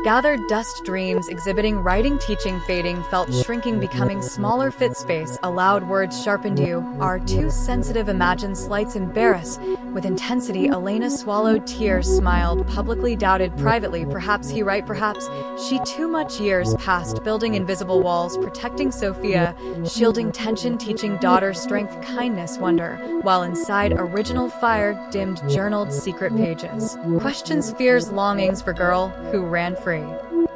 Gathered dust, dreams, exhibiting, writing, teaching, fading, felt shrinking, becoming smaller, fit space, allowed, words sharpened. You are too sensitive, imagine, slights, embarrass. With intensity, Elena swallowed tears, smiled, publicly doubted, privately, perhaps he right, perhaps she. Too much. Years passed, building invisible walls, protecting Sophia, shielding tension, teaching daughter strength, kindness, wonder, while inside original fire dimmed, journaled secret pages. Questions, fears, longings for girl who ran free.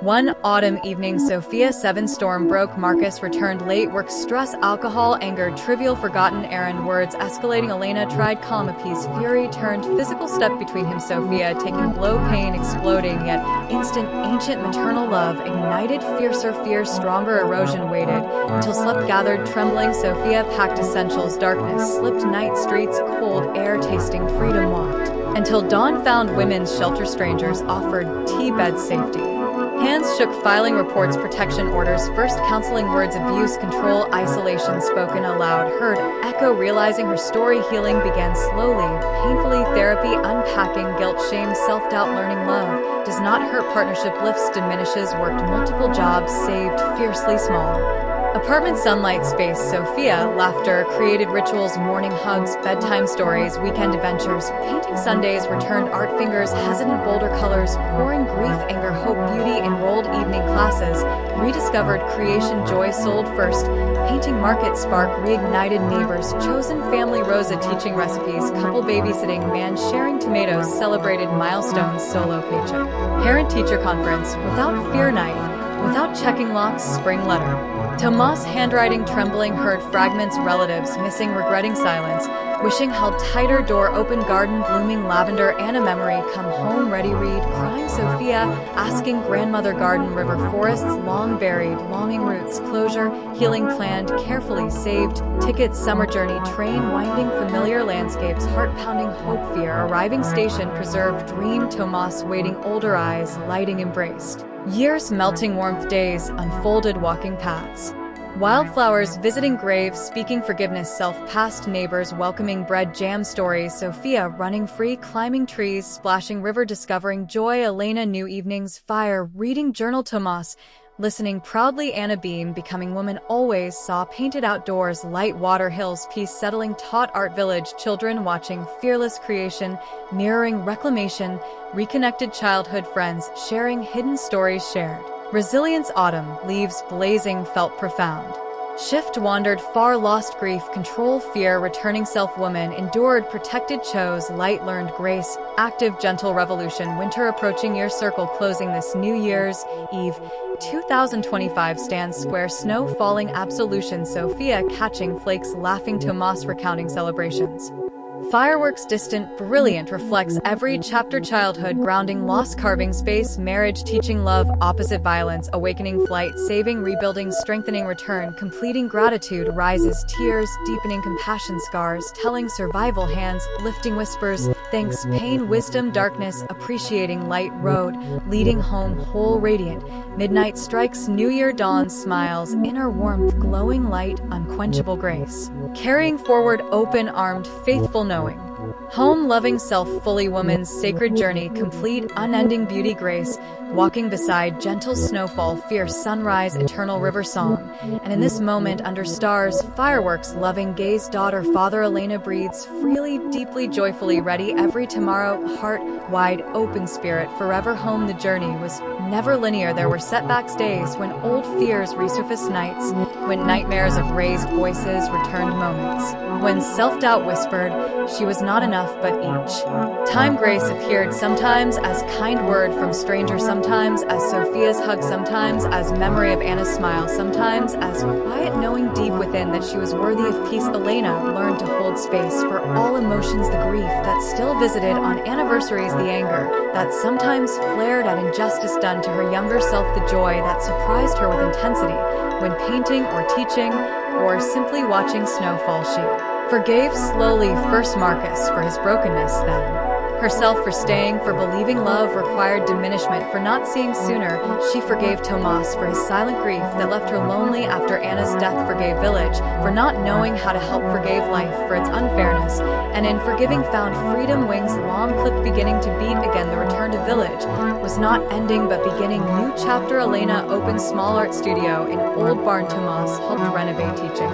One autumn evening, Sophia 7 storm broke. Marcus returned late, work stress, alcohol, anger, trivial forgotten errand, words escalating. Elena tried calm, appease, fury turned physical, step between him. Sophia taking blow, pain exploding, yet instant, ancient maternal love ignited, fiercer fear, stronger erosion waited until slept gathered, trembling. Sophia packed essentials, darkness slipped, night streets, cold air tasting, freedom walked until dawn found women's shelter, strangers offered tea, bed, safety. Hands shook, filing reports, protection orders, first counseling words, abuse, control, isolation, spoken aloud, heard, echo, realizing her story, healing began slowly, painfully, therapy, unpacking, guilt, shame, self-doubt, learning love, does not hurt, partnership lifts, diminishes, worked multiple jobs, saved, fiercely small. Apartment, sunlight, space, Sophia, laughter, created rituals, morning hugs, bedtime stories, weekend adventures, painting Sundays, returned art, fingers, hesitant, bolder colors, pouring grief, anger, hope, beauty, enrolled evening classes, rediscovered creation, joy, sold first, painting, market, spark, reignited, neighbors, chosen family, Rosa, teaching recipes, couple, babysitting, man, sharing tomatoes, celebrated milestones, solo paycheck, parent-teacher conference, without fear night, without checking locks, spring letter. Tomas, handwriting, trembling, heard fragments, relatives, missing, regretting, silence, wishing, held tighter, door open, garden, blooming, lavender, Anna, memory, come home, ready, read, crying, Sophia, asking, grandmother, garden, river, forests, long buried, longing, roots, closure, healing, planned, carefully saved, tickets, summer journey, train, winding, familiar landscapes, heart pounding, hope, fear, arriving, station, preserved, dream, Tomas, waiting, older eyes, lighting, embraced. Years, melting warmth, days, unfolded, walking paths. Wildflowers, visiting graves, speaking forgiveness, self, past, neighbors, welcoming, bread, jam, stories, Sophia, running free, climbing trees, splashing, river, discovering, joy, Elena, new evenings, fire, reading, journal, Tomas, listening, proudly, Anna, beam, becoming woman, always, saw, painted, outdoors, light, water, hills, peace, settling, taught, art, village, children, watching, fearless, creation, mirroring, reclamation, reconnected, childhood, friends, sharing, hidden stories, shared. Resilience, autumn, leaves blazing, felt profound. Shift, wandered, far, lost, grief, control, fear, returning, self, woman, endured, protected, chose, light, learned, grace, active, gentle, revolution, winter, approaching, year, circle, closing, this New Year's Eve, 2025, stands square, snow falling, absolution, Sophia, catching, flakes, laughing, Tomas, recounting, celebrations. Fireworks, distant, brilliant, reflects every chapter, childhood, grounding, loss, carving, space, marriage, teaching, love, opposite, violence, awakening, flight, saving, rebuilding, strengthening, return, completing, gratitude, rises, tears, deepening, compassion, scars, telling, survival, hands, lifting, whispers, thanks, pain, wisdom, darkness, appreciating, light, road, leading home, whole, radiant, midnight strikes, new year dawns, smiles, inner warmth, glowing light, unquenchable grace, carrying forward, open-armed, faithful, knowing. Home, loving, self, fully, woman's sacred journey, complete, unending beauty, grace, walking beside, gentle snowfall, fierce sunrise, eternal river song. And in this moment, under stars, fireworks, loving gaze, daughter, father, Elena breathes, freely, deeply, joyfully, ready, every tomorrow, heart, wide, open spirit, forever home. The journey was never linear. There were setbacks, days when old fears resurfaced, nights when nightmares of raised voices returned, moments when self-doubt whispered she was not enough, but each time grace appeared, sometimes as kind word from stranger, sometimes as Sophia's hug, sometimes as memory of Anna's smile, sometimes as quiet knowing deep within that she was worthy of peace. Elena learned to hold space for all emotions, the grief that still visited on anniversaries, the anger that sometimes flared at injustice done to her younger self, the joy that surprised her with intensity when painting or teaching or simply watching snowfall. She forgave slowly, first Marcus for his brokenness, then herself for staying, for believing love required diminishment, for not seeing sooner. She forgave Tomas for his silent grief that left her lonely after Anna's death, forgave village for not knowing how to help, forgave life for its unfairness, and in forgiving found freedom. Wings long clipped, beginning to beat again. The return to village was not ending but beginning. New chapter. Elena opened small art studio in old barn. Tomas helped renovate, teaching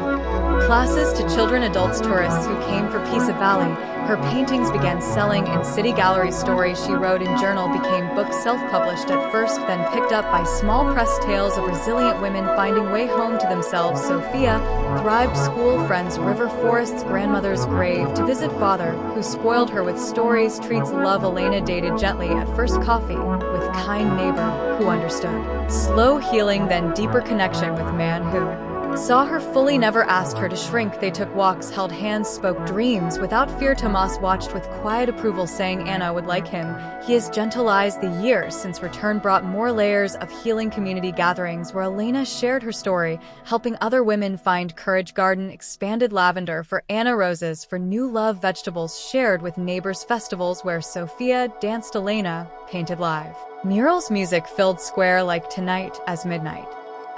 classes to children, adults, tourists who came for Peace of Valley. Her paintings began selling in city galleries. Stories she wrote in journal became books, self-published at first, then picked up by small press. Tales of resilient women finding way home to themselves. Sophia thrived, school, friends, river, forests, grandmother's grave, to visit father, who spoiled her with stories, treats, love. Elena dated gently at first, coffee with kind neighbor who understood. Slow healing, then deeper connection with man who saw her fully, never asked her to shrink. They took walks, held hands, spoke dreams without fear. Tomas watched with quiet approval, saying Anna would like him. He has gentle eyes. The years since return brought more layers of healing. Community gatherings where Elena shared her story, helping other women find courage. Garden expanded, lavender for Anna, roses for new love, vegetables shared with neighbors. Festivals where Sophia danced, Elena painted live. Mural's music filled square like tonight as midnight.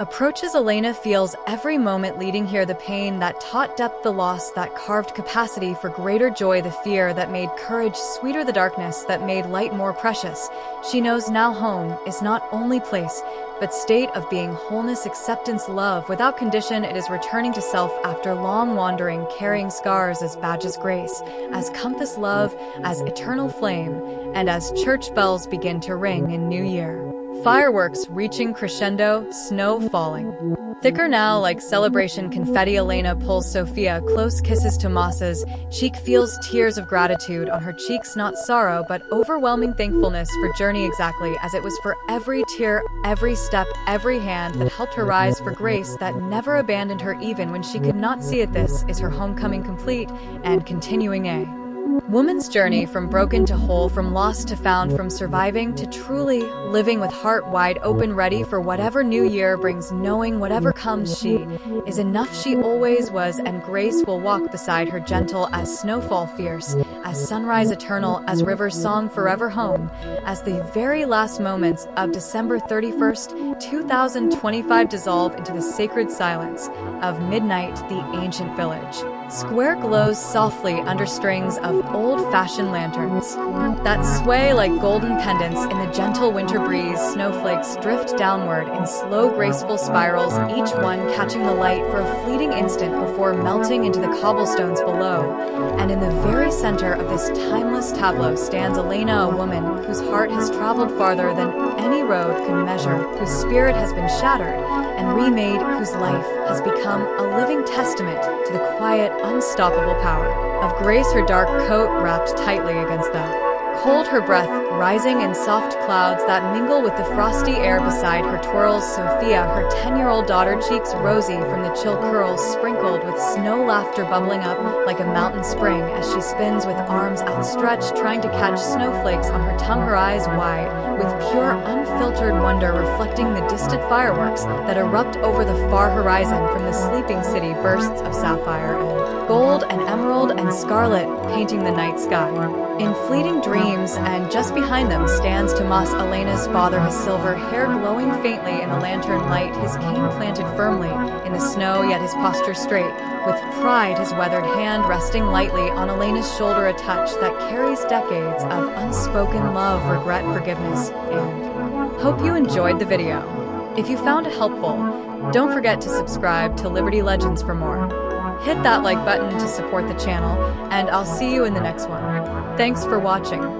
Approaches Elena feels every moment leading here the pain that taught depth the loss that carved capacity for greater joy the fear that made courage sweeter the darkness that made light more precious. She knows now home is not only place, but state of being wholeness, acceptance, love. Without condition, it is returning to self after long wandering, carrying scars as badges grace, as compass love, as eternal flame, and as church bells begin to ring in New Year. Fireworks reaching crescendo, snow falling. Thicker now, like celebration confetti, Elena pulls Sophia, close kisses Tomas's cheek, feels tears of gratitude on her cheeks, not sorrow, but overwhelming thankfulness for journey exactly as it was for every tear, every step, every hand that helped her rise, for grace that never abandoned her even when she could not see it. This is her homecoming complete and continuing a woman's journey from broken to whole, from lost to found, from surviving to truly living with heart wide open, ready for whatever new year brings, knowing whatever comes she is enough, she always was, and grace will walk beside her, gentle as snowfall, fierce as sunrise, eternal as river's song, forever home as the very last moments of December 31st, 2025 dissolve into the sacred silence of midnight. The ancient village square glows softly under strings of old-fashioned lanterns that sway like golden pendants in the gentle winter breeze. Snowflakes drift downward in slow, graceful spirals, each one catching the light for a fleeting instant before melting into the cobblestones below. And in the very center of this timeless tableau stands Elena, a woman whose heart has traveled farther than any road could measure, whose spirit has been shattered and remade, whose life has become a living testament to the quiet, unstoppable power of grace. Her dark coat wrapped tightly against the cold, her breath rising in soft clouds that mingle with the frosty air beside her twirls Sophia, her 10-year-old daughter, cheeks rosy from the chill curls sprinkled with snow, laughter bubbling up like a mountain spring as she spins with arms outstretched, trying to catch snowflakes on her tongue, her eyes wide with pure, unfiltered wonder, reflecting the distant fireworks that erupt over the far horizon from the sleeping city. Bursts of sapphire and gold and emerald and scarlet painting the night sky in fleeting dreams, and just behind them stands Tomas, Elena's father, his silver hair glowing faintly in the lantern light, his cane planted firmly in the snow, yet his posture straight. With pride, his weathered hand resting lightly on Elena's shoulder, a touch that carries decades of unspoken love, regret, forgiveness, and hope. You enjoyed the video. If you found it helpful, don't forget to subscribe to Liberty Legends for more. Hit that like button to support the channel, and I'll see you in the next one. Thanks for watching.